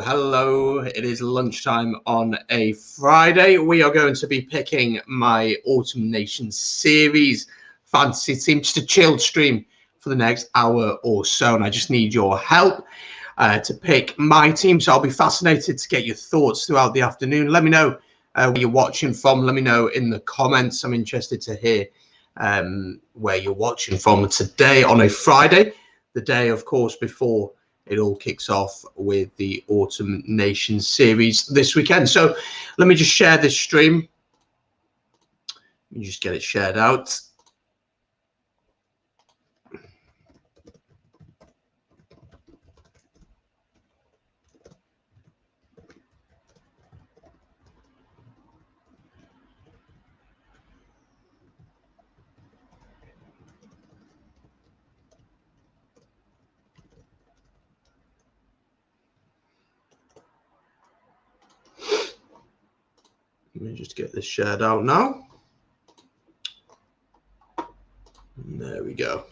Hello. It is lunchtime on a Friday. We are going to be picking my Autumn Nation series fantasy team, just a chilled stream for the next hour or so. And I just need your help to pick my team. So I'll be fascinated to get your thoughts throughout the afternoon. Let me know where you're watching from. Let me know in the comments. I'm interested to hear where you're watching from today on a Friday, the day, of course, before it all kicks off with the Autumn Nation series this weekend. So let me just share this stream You just get it shared out. Let me just get this shared out now. There we go.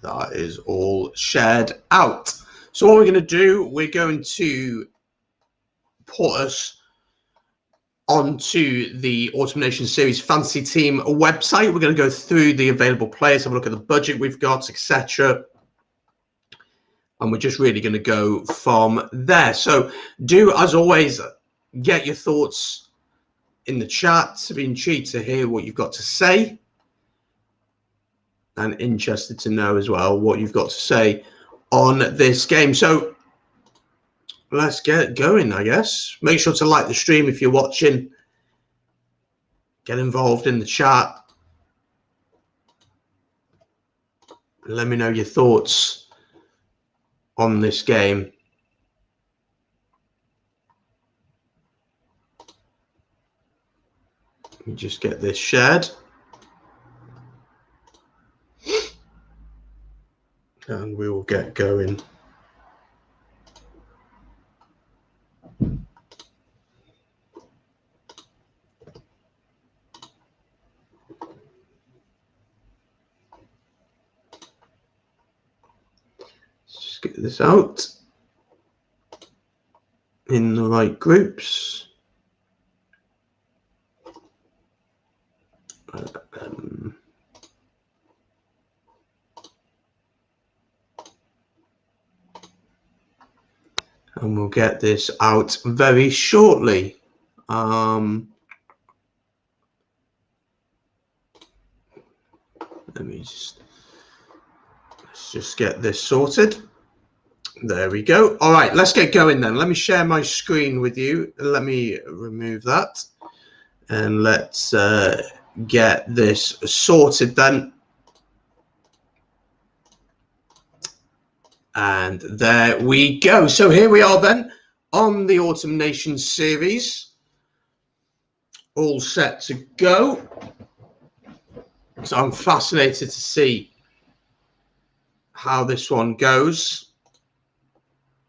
That is all shared out. So what we're going to do, we're going to put us onto the Automation Series Fantasy Team website. We're going to go through the available players, have a look at the budget we've got, etc. And we're just really going to go from there. So do, as always, get your thoughts in the chat. I've been intrigued to hear what you've got to say. And interested to know as well what you've got to say on this game. So let's get going, I guess. Make sure to like the stream if you're watching. Get involved in the chat. Let me know your thoughts on this game. Let me just get this shared. And we will get going. Let's just get this out in the right groups. And we'll get this out very shortly. Let me let's just get this sorted. There we go. All right, let's get going then. Let me share my screen with you. Let me remove that. And let's get this sorted then. And there we go. So here we are then on the Autumn Nation series. All set to go. So I'm fascinated to see how this one goes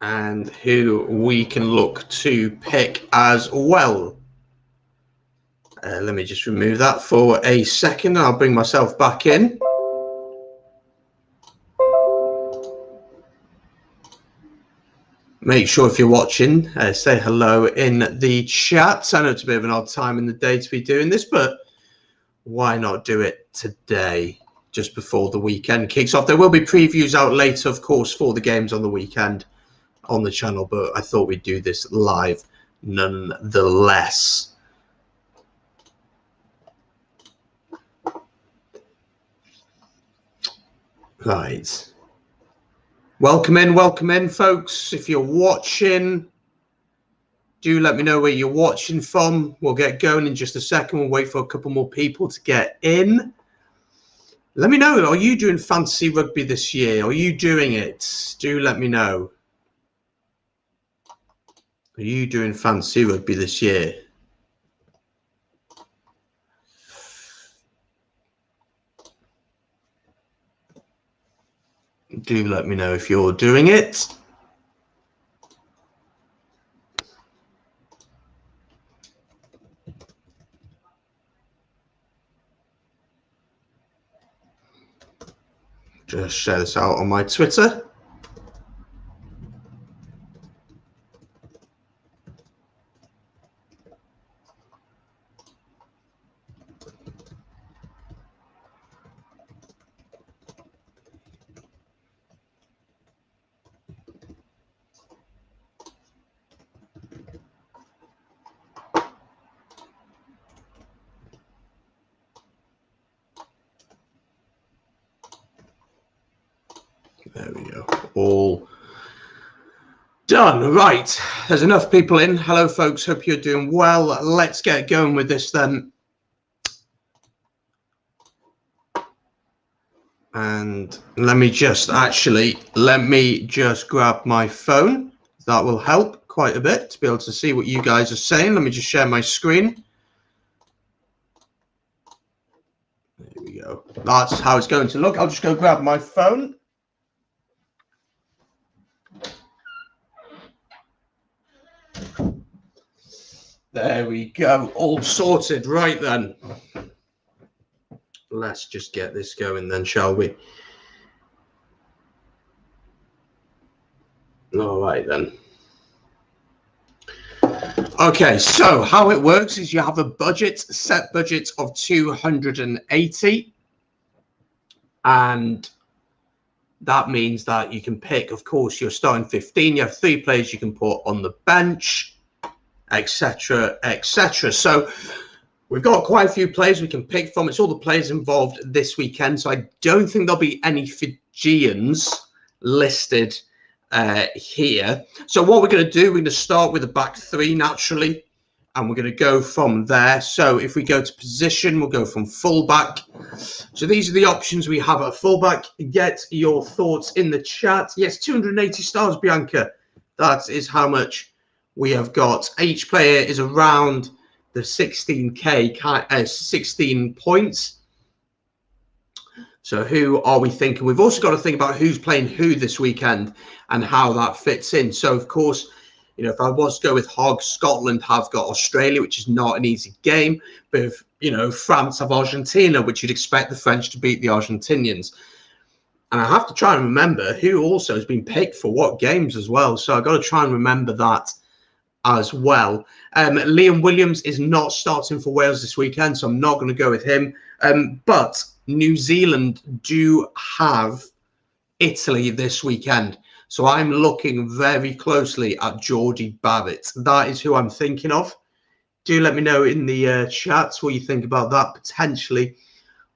and who we can look to pick as well. Let me just remove that for a second. I'll bring myself back in. Make sure if you're watching, say hello in the chat. I know it's a bit of an odd time in the day to be doing this, but why not do it today, just before the weekend kicks off? There will be previews out later, of course, for the games on the weekend on the channel, but I thought we'd do this live nonetheless. Right. Welcome in, folks. If you're watching, do let me know where you're watching from. We'll get going in just a second. We'll wait for a couple more people to get in. Let me know, are you doing fantasy rugby this year? Are you doing it? Do let me know. Are you doing fantasy rugby this year? Do let me know if you're doing it. Just share this out on my Twitter. There we go. All done. Right. There's enough people in. Hello, folks. Hope you're doing well. Let's get going with this then. And let me just grab my phone. That will help quite a bit to be able to see what you guys are saying. Let me just share my screen. There we go. That's how it's going to look. I'll just go grab my phone. There we go. All sorted. Right then. Let's just get this going then, shall we? All right then. Okay, so how it works is you have a set budget of 280, and that means that you can pick, of course, your starting 15. You have 3 players you can put on the bench, etc., etc. So we've got quite a few players we can pick from. It's all the players involved this weekend, so I don't think there'll be any Fijians listed here. So what we're going to do, we're going to start with the back 3 naturally, and we're going to go from there. So if we go to position, we'll go from fullback. So these are the options we have at fullback. Get your thoughts in the chat. Yes, 280 stars, Bianca. That is how much we have got. Each player is around the 16k, 16 points. So who are we thinking? We've also got to think about who's playing who this weekend and how that fits in. So, of course, you know, if I was to go with Hogs, Scotland have got Australia, which is not an easy game. But, if, you know, France have Argentina, which you'd expect the French to beat the Argentinians. And I have to try and remember who also has been picked for what games as well. So I've got to try and remember that as well. Liam Williams is not starting for Wales this weekend, so I'm not going to go with him. But New Zealand do have Italy this weekend. So I'm looking very closely at Geordie Barrett. That is who I'm thinking of. Do let me know in the chats what you think about that. Potentially,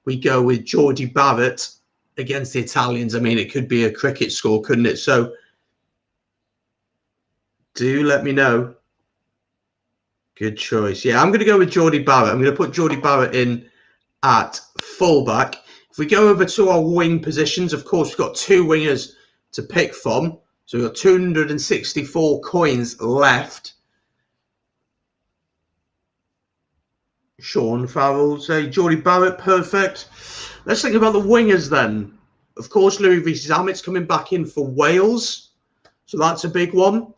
we go with Geordie Barrett against the Italians. I mean, it could be a cricket score, couldn't it? So do let me know. Good choice. Yeah, I'm going to go with Geordie Barrett. I'm going to put Geordie Barrett in at fullback. If we go over to our wing positions, of course, we've got 2 wingers to pick from. So we've got 264 coins left. Sean Farrell say Geordie Barrett, perfect. Let's think about the wingers then. Of course, Louis Zamet's coming back in for Wales. So that's a big one.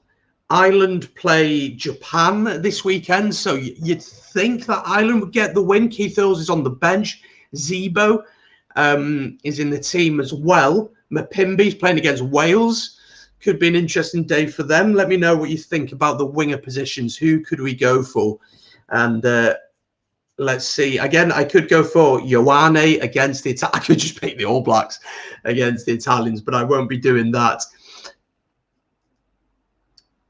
Ireland play Japan this weekend, so you'd think that Ireland would get the win. Keith Earls is on the bench. Zebo is in the team as well. Mapimbi's playing against Wales. Could be an interesting day for them. Let me know what you think about the winger positions. Who could we go for? And let's see. Again, I could go for Ioane against the Italians. I could just pick the All Blacks against the Italians, but I won't be doing that.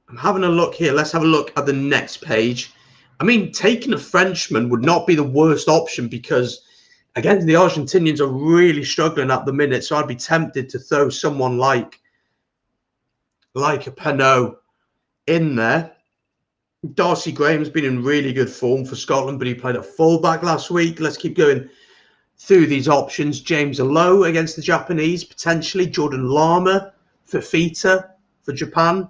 I'm having a look here. Let's have a look at the next page. I mean, taking a Frenchman would not be the worst option because, again, the Argentinians are really struggling at the minute. So I'd be tempted to throw someone like a Penaud in there. Darcy Graham's been in really good form for Scotland, but he played at fullback last week. Let's keep going through these options. James Aloe against the Japanese, potentially. Jordan Lama, Fafita for Japan.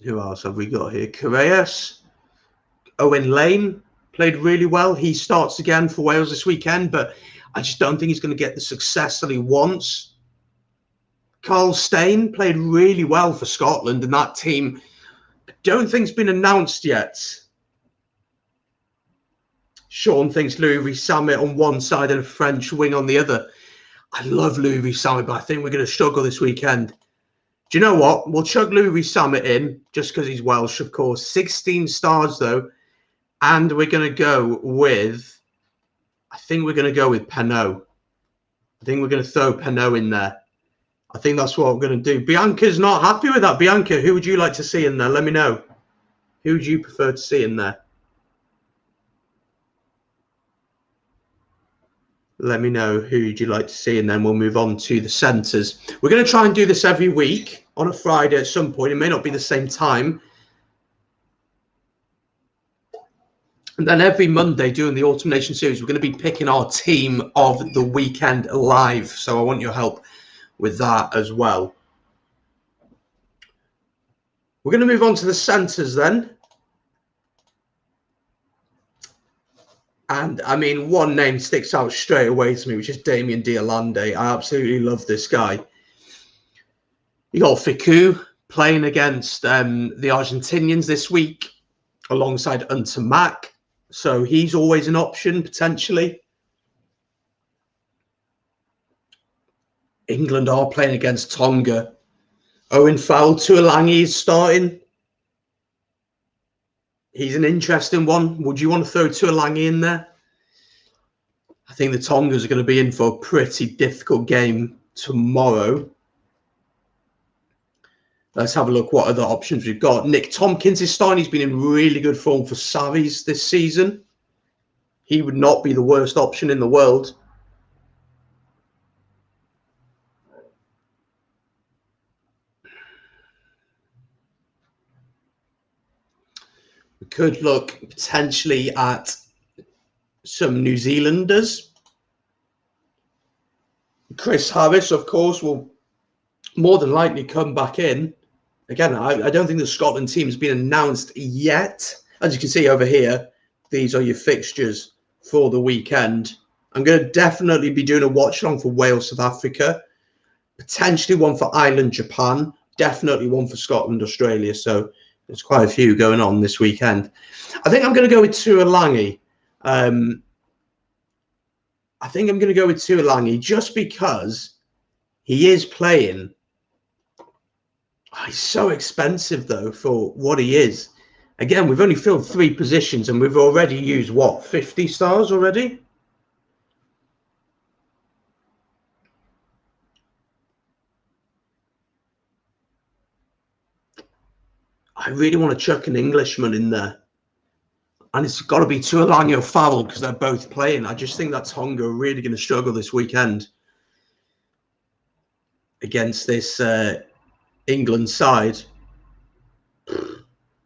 Who else have we got here? Correas. Owen Lane played really well. He starts again for Wales this weekend, but I just don't think he's going to get the success that he wants. Carl Steyn played really well for Scotland, and that team, I don't think it's been announced yet. Sean thinks Louis Samet on one side and a French wing on the other. I love Louis Samet, but I think we're going to struggle this weekend. Do you know what? We'll chuck Louis Samet in just because he's Welsh, of course. 16 stars, though. And we're going to go with, I think we're going to go with Penaud. I think we're going to throw Penaud in there. I think that's what we're going to do. Bianca's not happy with that. Bianca, who would you like to see in there? Let me know. Who would you prefer to see in there? Let me know who you'd like to see, and then we'll move on to the centres. We're going to try and do this every week on a Friday at some point. It may not be the same time. And then every Monday during the Autumn Nation series, we're going to be picking our team of the weekend live. So I want your help with that as well. We're going to move on to the centres then. And I mean, one name sticks out straight away to me, which is Damien Diolande. I absolutely love this guy. You got Fiku playing against the Argentinians this week alongside Mac. So he's always an option, potentially. England are playing against Tonga. Owen Farrell, Tuolangi is starting. He's an interesting one. Would you want to throw Tuolangi in there? I think the Tongas are going to be in for a pretty difficult game tomorrow. Let's have a look what other options we've got. Nick Tompkins is starting. He's been in really good form for Sarries this season. He would not be the worst option in the world. We could look potentially at some New Zealanders. Chris Harris, of course, will more than likely come back in. Again, I don't think the Scotland team has been announced yet. As you can see over here, these are your fixtures for the weekend. I'm going to definitely be doing a watch-along for Wales, South Africa. Potentially one for Ireland, Japan. Definitely one for Scotland, Australia. So there's quite a few going on this weekend. I think I'm going to go with Tuolangi. I think I'm going to go with Tuolangi just because he is playing. Oh, he's so expensive, though, for what he is. Again, we've only filled 3 positions and we've already used, what, 50 stars already? I really want to chuck an Englishman in there. And it's got to be Tuolangi or Farrell because they're both playing. I just think that Tonga are really going to struggle this weekend against this England side.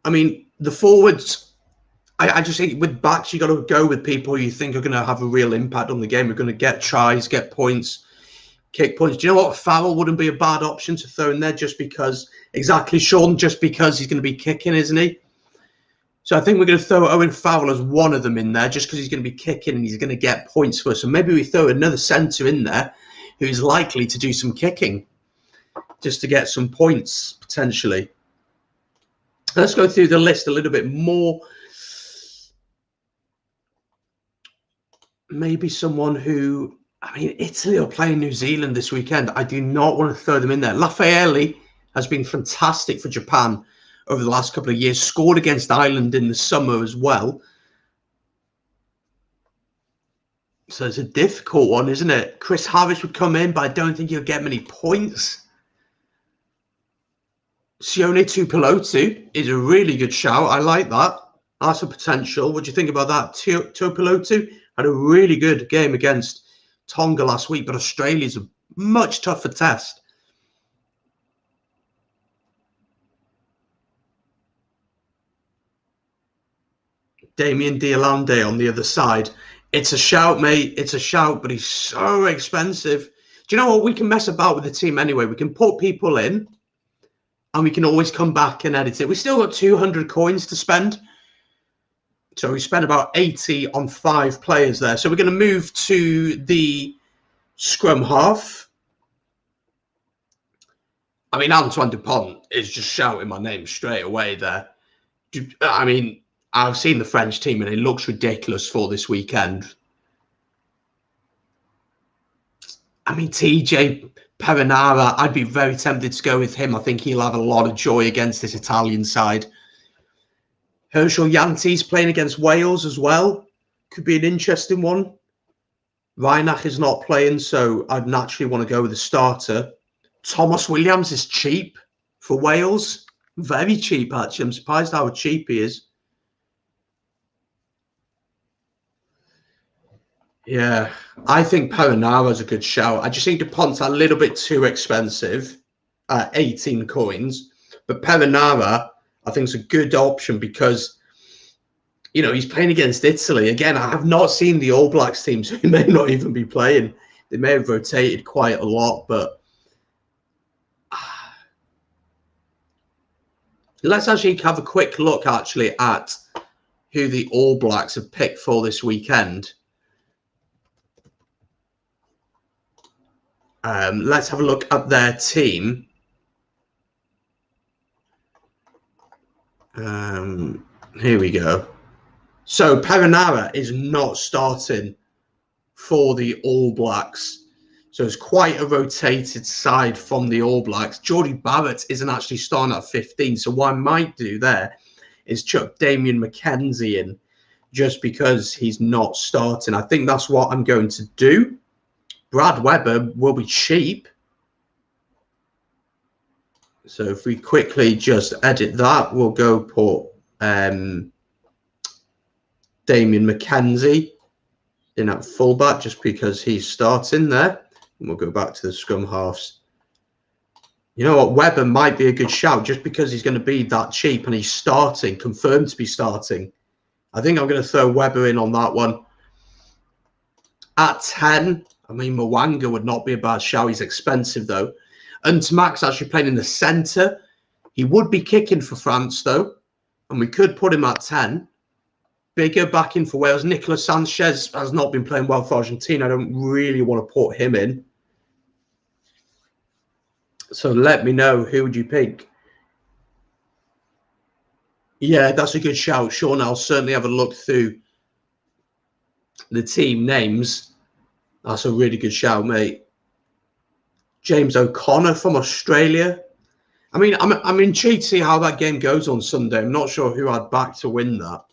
I mean, the forwards, I just think with backs, you got to go with people you think are going to have a real impact on the game. We're going to get tries, get points, kick points. Do you know what? Farrell wouldn't be a bad option to throw in there just because, exactly, Sean, just because he's going to be kicking, isn't he? So I think we're going to throw Owen Farrell as one of them in there just because he's going to be kicking and he's going to get points for us. So maybe we throw another centre in there who's likely to do some kicking just to get some points, potentially. Let's go through the list a little bit more. Maybe someone who, I mean, Italy are playing New Zealand this weekend. I do not want to throw them in there. Lafayette has been fantastic for Japan over the last couple of years. Scored against Ireland in the summer as well. So it's a difficult one, isn't it? Chris Harris would come in, but I don't think he'll get many points. Sione Tuipulotu is a really good shout. I like that. That's a potential. What do you think about that? Tuipulotu had a really good game against Tonga last week, but Australia's a much tougher test. Damien Diolande on the other side. It's a shout, mate. It's a shout, but he's so expensive. Do you know what? We can mess about with the team anyway. We can put people in and we can always come back and edit it. We still got 200 coins to spend. So we spent about 80 on 5 players there. So we're going to move to the Scrum-half. I mean, Antoine Dupont is just shouting my name straight away there. I mean, I've seen the French team and it looks ridiculous for this weekend. I mean, TJ Perenara, I'd be very tempted to go with him. I think he'll have a lot of joy against this Italian side. Herschel Yanti's playing against Wales as well. Could be an interesting one. Reinach is not playing, so I'd naturally want to go with a starter. Thomas Williams is cheap for Wales. Very cheap, actually. I'm surprised how cheap he is. Yeah, I think Perenara's a good shout. I just think Dupont's a little bit too expensive at 18 coins. But Perenara, I think, is a good option because you know, he's playing against Italy. Again, I have not seen the All Blacks team, so he may not even be playing. They may have rotated quite a lot, but let's actually have a quick look actually at who the All Blacks have picked for this weekend. Let's have a look at their team. Here we go. So Perenara is not starting for the All Blacks. So it's quite a rotated side from the All Blacks. Geordie Barrett isn't actually starting at 15. So what I might do there is chuck Damien McKenzie in just because he's not starting. I think that's what I'm going to do. Brad Weber will be cheap. So if we quickly just edit that, we'll go put Damien McKenzie in at fullback just because he's starting there. And we'll go back to the scrum halves. You know what? Weber might be a good shout just because he's going to be that cheap and he's starting, confirmed to be starting. I think I'm going to throw Weber in on that one. At 10, I mean, Mwanga would not be a bad shout. He's expensive, though. And Max actually playing in the centre. He would be kicking for France, though. And we could put him at 10. Bigger back in for Wales. Nicolas Sanchez has not been playing well for Argentina. I don't really want to put him in. So let me know. Who would you pick? Yeah, that's a good shout, Sean. I'll certainly have a look through the team names. That's a really good shout, mate. James O'Connor from Australia. I mean, I'm intrigued to see how that game goes on Sunday. I'm not sure who I'd back to win that.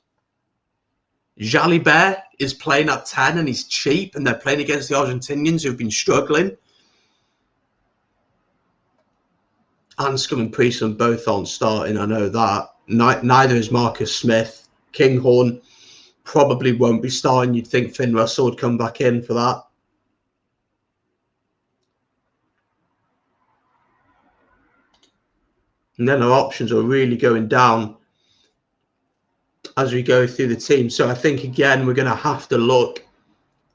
Jalibert is playing at 10 and he's cheap, and they're playing against the Argentinians who've been struggling. Anscombe and Priestland both aren't starting, I know that. Neither is Marcus Smith. Kinghorn probably won't be starting. You'd think Finn Russell would come back in for that. And then our options are really going down as we go through the team. So I think, again, we're going to have to look.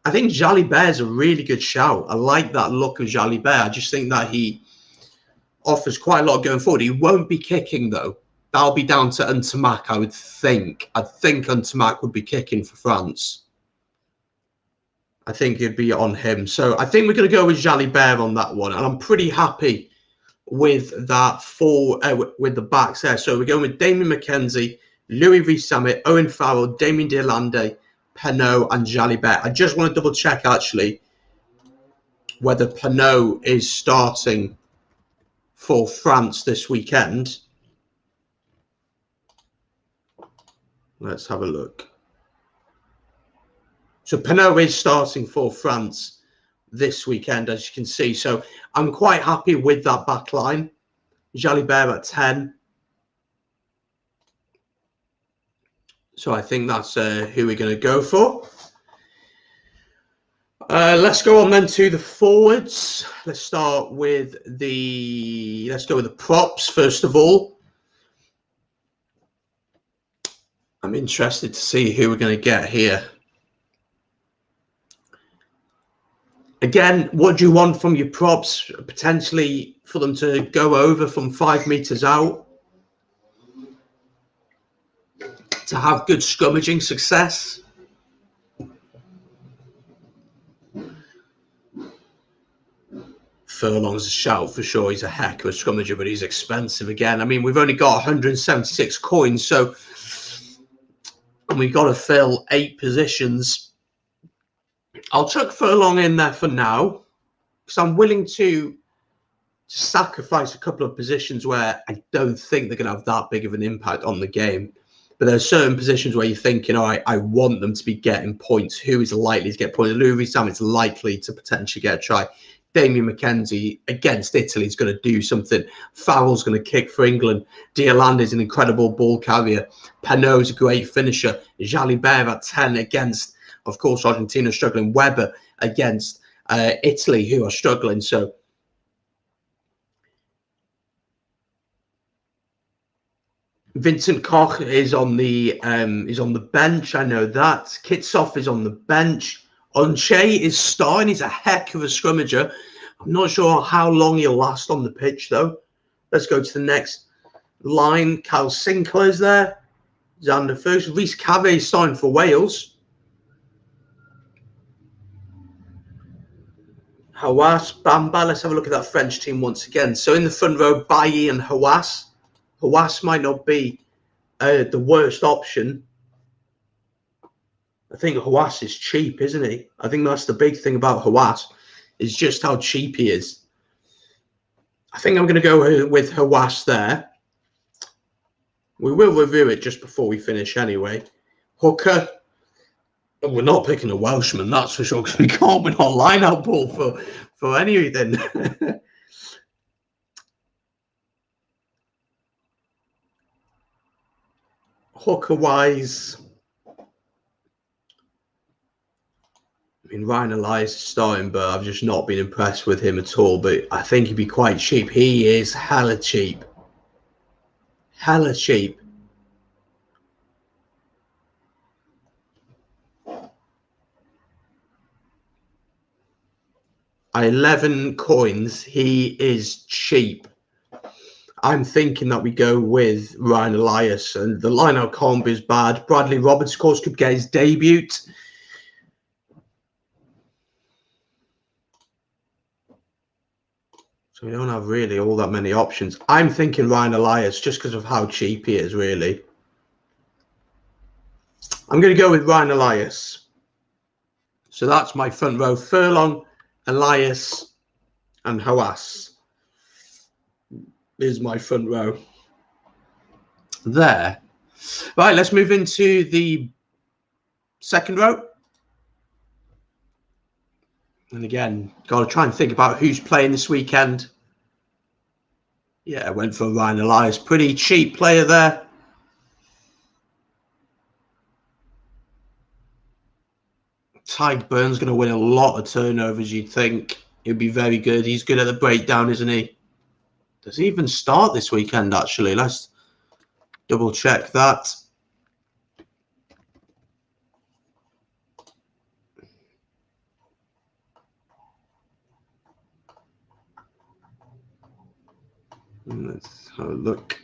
I think Jalibert is a really good shout. I like that look of Jalibert. I just think that he offers quite a lot going forward. He won't be kicking, though. That'll be down to Ntamak, I would think. I think Ntamak would be kicking for France. I think it'd be on him. So I think we're going to go with Jalibert on that one. And I'm pretty happy with that with the backs there. So we're going with Damien McKenzie, Louis Rees-Zammit, Owen Farrell, Damien Deolande, Penaud, and Jalibert. I just want to double check actually whether Penaud is starting for France this weekend. Let's have a look. So Penaud is starting for France this weekend, as you can see. So I'm quite happy with that back line. Jalibert at 10. So I think that's who we're going to go for. Let's go on then to the forwards. Let's start with let's go with the props first of all. I'm interested to see who we're going to get here. Again, what do you want from your props? Potentially for them to go over from 5 meters out, to have good scrummaging success. Furlong's a shout for sure. He's a heck of a scrummager, but he's expensive again. I mean, we've only got 176 coins, so and we've got to fill 8 positions. I'll chuck Furlong in there for now because I'm willing to sacrifice a couple of positions where I don't think they're going to have that big of an impact on the game. But there are certain positions where you're thinking, all right, I want them to be getting points. Who is likely to get points? Louis Rees-Zammit is likely to potentially get a try. Damien McKenzie against Italy is going to do something. Farrell's going to kick for England. Deolande is an incredible ball carrier. Penaud is a great finisher. Jalibert at 10 against, of course, Argentina struggling. Weber against Italy, who are struggling. So Vincent Koch is on the bench. I know that. Kitsoff is on the bench. Unche is starting. He's a heck of a scrummager. I'm not sure how long he'll last on the pitch, though. Let's go to the next line. Kyle Sinclair's there. Xander Ferguson. Rhys Cave is starting for Wales. Hawass, Bamba. Let's have a look at that French team once again. So in the front row, Bailly and Hawass. Hawass might not be the worst option. I think Hawass is cheap, isn't he? I think that's the big thing about Hawass, is just how cheap he is. I think I'm going to go with Hawass there. We will review it just before we finish anyway. Hooker. We're not picking a Welshman, that's for sure, because we can't win our line-out ball for anything. Hooker-wise, I mean, Ryan Elias is starting, but I've just not been impressed with him at all. But I think he'd be quite cheap. He is hella cheap. Hella cheap. At 11 coins, he is cheap. I'm thinking that we go with Ryan Elias, and the line-out comp is bad. Bradley Roberts, of course, could get his debut. So we don't have really all that many options. I'm thinking Ryan Elias just because of how cheap he is, really. I'm going to go with Ryan Elias. So that's my front row. Furlong, Elias, and Hawass is my front row. There. Right, let's move into the second row. And again, got to try and think about who's playing this weekend. Yeah, I went for Ryan Elias. Pretty cheap player there. Tyke Burns going to win a lot of turnovers, you'd think. He'll be very good. He's good at the breakdown, isn't he? Does he even start this weekend, actually? Let's double check that. Let's have a look.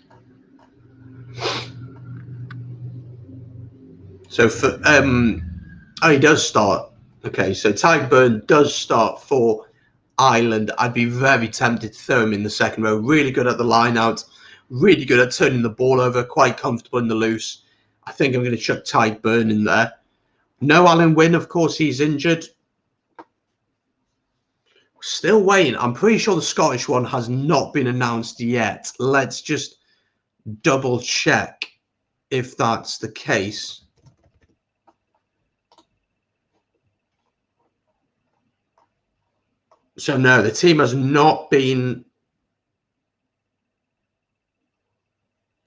So for oh, he does start. Okay, so Tyke Burns does start for Ireland. I'd be very tempted to throw him in the second row. Really good at the line out. Really good at turning the ball over. Quite comfortable in the loose. I think I'm going to chuck Tyke Burns in there. No Alan Wynne, of course, he's injured. Still waiting. I'm pretty sure the Scottish one has not been announced yet. Let's just double check if that's the case. So no, the team has not been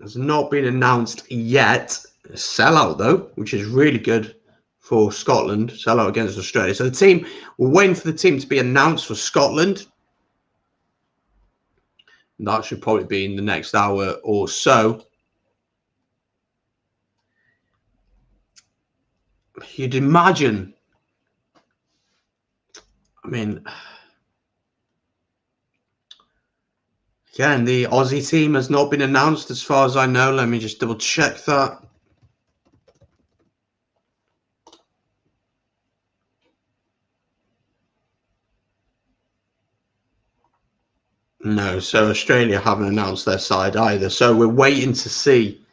announced yet. A sellout though, which is really good for Scotland. Sellout against Australia. So the team, we're waiting for the team to be announced for Scotland. That should probably be in the next hour or so. You'd imagine. I mean, again, the Aussie team has not been announced as far as I know. Let me just double check that. No, so Australia haven't announced their side either. So we're waiting to see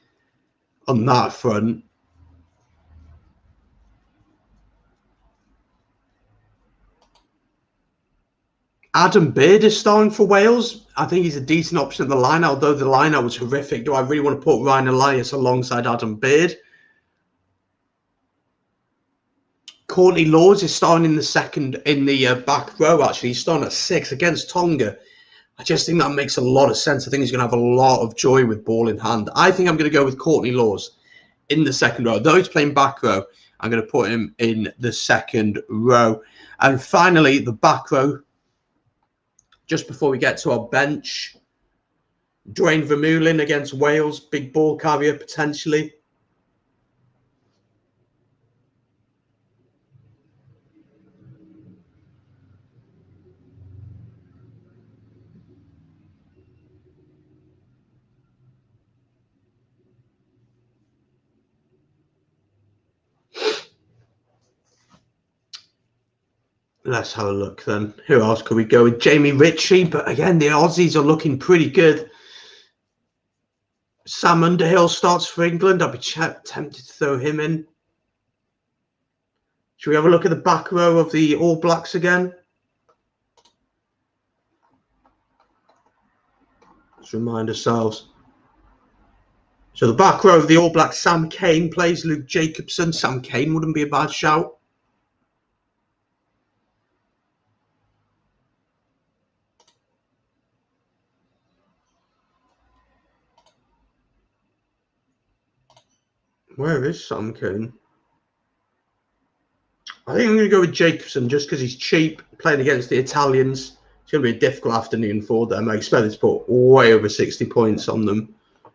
on that front. Adam Beard is starting for Wales. I think he's a decent option at the line, although the line-out was horrific. Do I really want to put Ryan Elias alongside Adam Beard? Courtney Laws is starting in the back row, actually. He's starting at 6 against Tonga. I just think that makes a lot of sense. I think he's going to have a lot of joy with ball in hand. I think I'm going to go with Courtney Laws in the second row. Though he's playing back row, I'm going to put him in the second row. And finally, the back row. Just before we get to our bench, Dwayne Vermeulen against Wales, big ball carrier potentially. Let's have a look then. Who else could we go with? Jamie Ritchie, but again, the Aussies are looking pretty good. Sam Underhill starts for England. I'd be tempted to throw him in. Should we have a look at the back row of the All Blacks again? Let's remind ourselves. So the back row of the All Blacks, Sam Cane plays Luke Jacobson. Sam Cane wouldn't be a bad shout. Where is Sam Cane? I think I'm going to go with Jacobson just because he's cheap, playing against the Italians. It's going to be a difficult afternoon for them. I expect to put way over 60 points on them,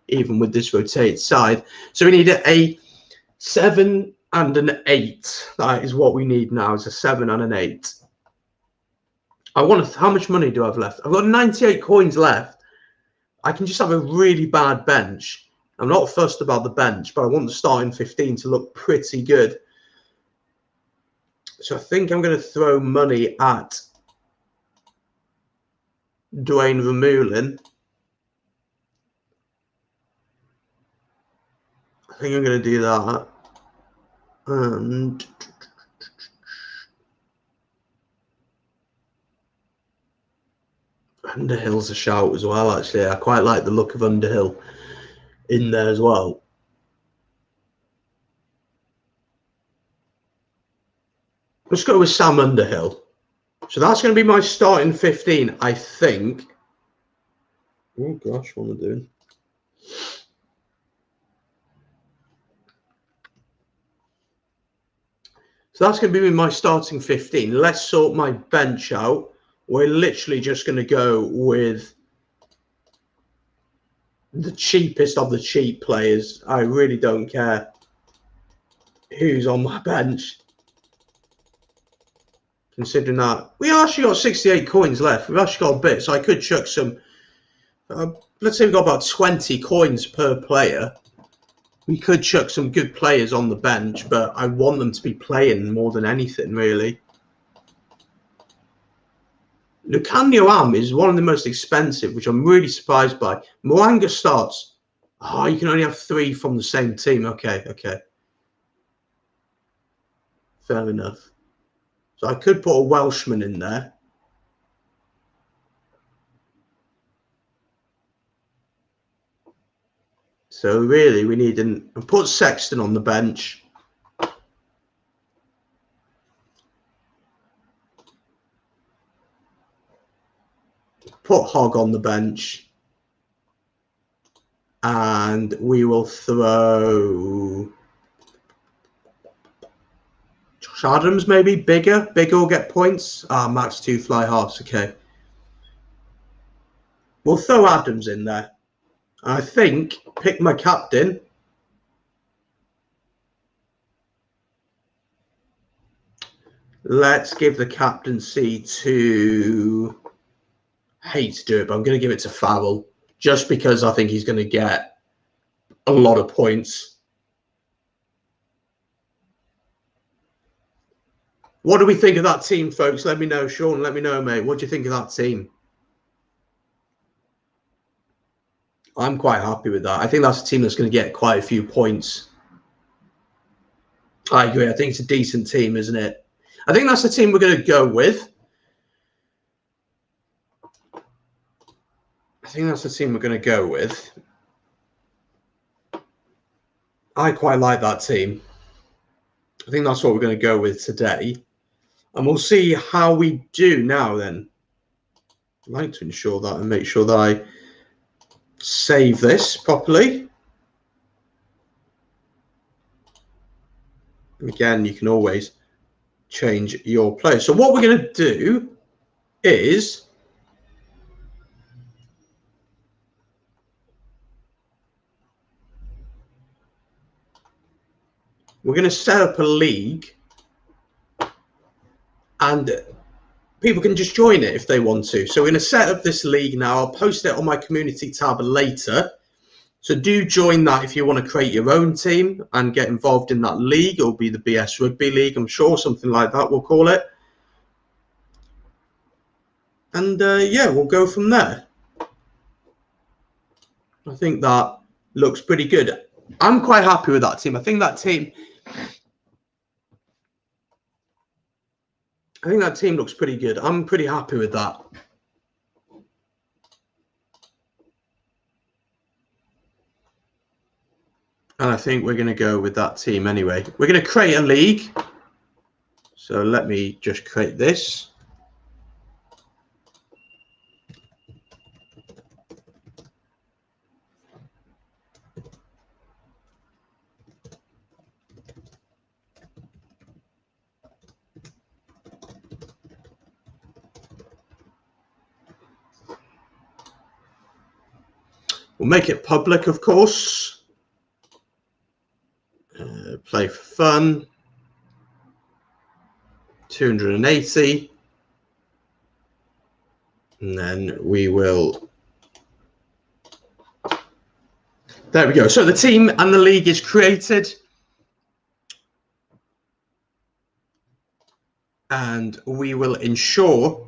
even with this rotated side. So we need a 7 and an 8. That is what we need now, is a 7 and an 8. How much money do I have left? I've got 98 coins left. I can just have a really bad bench. I'm not fussed about the bench, but I want the starting 15 to look pretty good. So I think I'm going to throw money at Dwayne Vermeulen. I think I'm going to do that. And Underhill's a shout as well, actually. I quite like the look of Underhill in there as well. Let's go with Sam Underhill. So that's going to be my starting 15, I think. Oh, gosh, what am I doing? So that's going to be my starting 15. Let's sort my bench out. We're literally just going to go with the cheapest of the cheap players. I really don't care who's on my bench. Considering that we actually got 68 coins left. We've actually got a bit, so I could chuck some. Let's say we've got about 20 coins per player. We could chuck some good players on the bench, but I want them to be playing more than anything, really. Lucanio Am is one of the most expensive, which I'm really surprised by. Moanga starts. Oh, you can only have 3 from the same team. Okay. Fair enough. So I could put a Welshman in there. So really, we need and put Sexton on the bench. Put Hogg on the bench. And we will throw Josh Adams, maybe. Bigger will get points. Max 2 fly halves. Okay. We'll throw Adams in there. I think pick my captain. Let's give the captaincy to... I hate to do it, but I'm going to give it to Farrell. Just because I think he's going to get a lot of points. What do we think of that team, folks? Let me know. Sean, let me know, mate. What do you think of that team? I'm quite happy with that. I think that's a team that's going to get quite a few points. I agree. I think it's a decent team, isn't it? I think that's the team we're going to go with. I quite like that team. I think that's what we're going to go with today. And we'll see how we do now then. I'd like to ensure that and make sure that I save this properly. Again, you can always change your play. So what we're going to do is we're going to set up a league, and people can just join it if they want to. So we're going to set up this league now. I'll post it on my community tab later. So do join that if you want to create your own team and get involved in that league. It'll be the BS Rugby League, I'm sure, something like that we'll call it. And yeah, we'll go from there. I think that looks pretty good. I'm quite happy with that team. I think that team looks pretty good. I'm pretty happy with that. And I think we're going to go with that team anyway. We're going to create a league. So let me just create this. We'll make it public, of course. Play for fun. 280. And then we will... There we go. So the team and the league is created. And we will ensure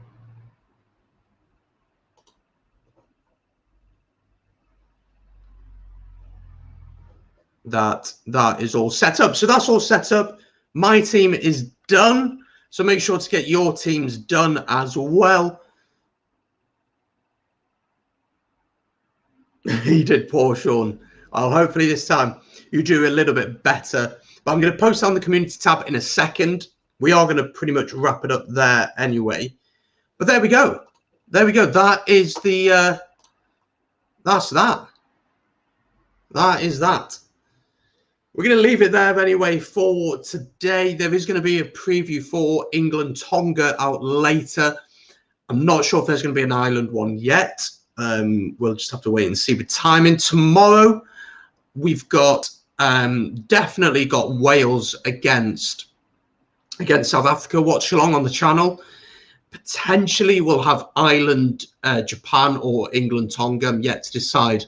that is all set up. So that's all set up. My team is done. So make sure to get your teams done as well. He did, poor Sean. Well, hopefully this time you do a little bit better. But I'm going to post on the community tab in a second. We are going to pretty much wrap it up there anyway. But there we go. There we go. That is the... that's that. That is that. We're going to leave it there anyway for today. There is going to be a preview for England-Tonga out later. I'm not sure if there's going to be an Ireland one yet. We'll just have to wait and see the timing. Tomorrow, we've got definitely got Wales against South Africa. Watch along on the channel. Potentially, we'll have Ireland, Japan, or England-Tonga. I'm yet to decide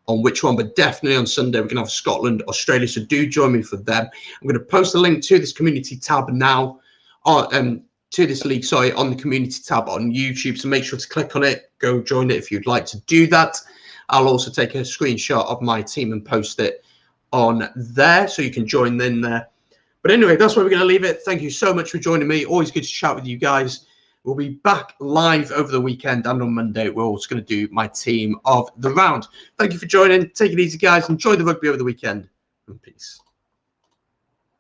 on which one, but definitely on Sunday we're going to have Scotland, Australia, so do join me for them. I'm going to post a link to this community tab now, to this league, sorry, on the community tab on YouTube, so make sure to click on it, go join it if you'd like to do that. I'll also take a screenshot of my team and post it on there, so you can join in there. But anyway, that's where we're going to leave it. Thank you so much for joining me. Always good to chat with you guys. We'll be back live over the weekend, and on Monday, we're also going to do my team of the round. Thank you for joining. Take it easy, guys. Enjoy the rugby over the weekend, and peace.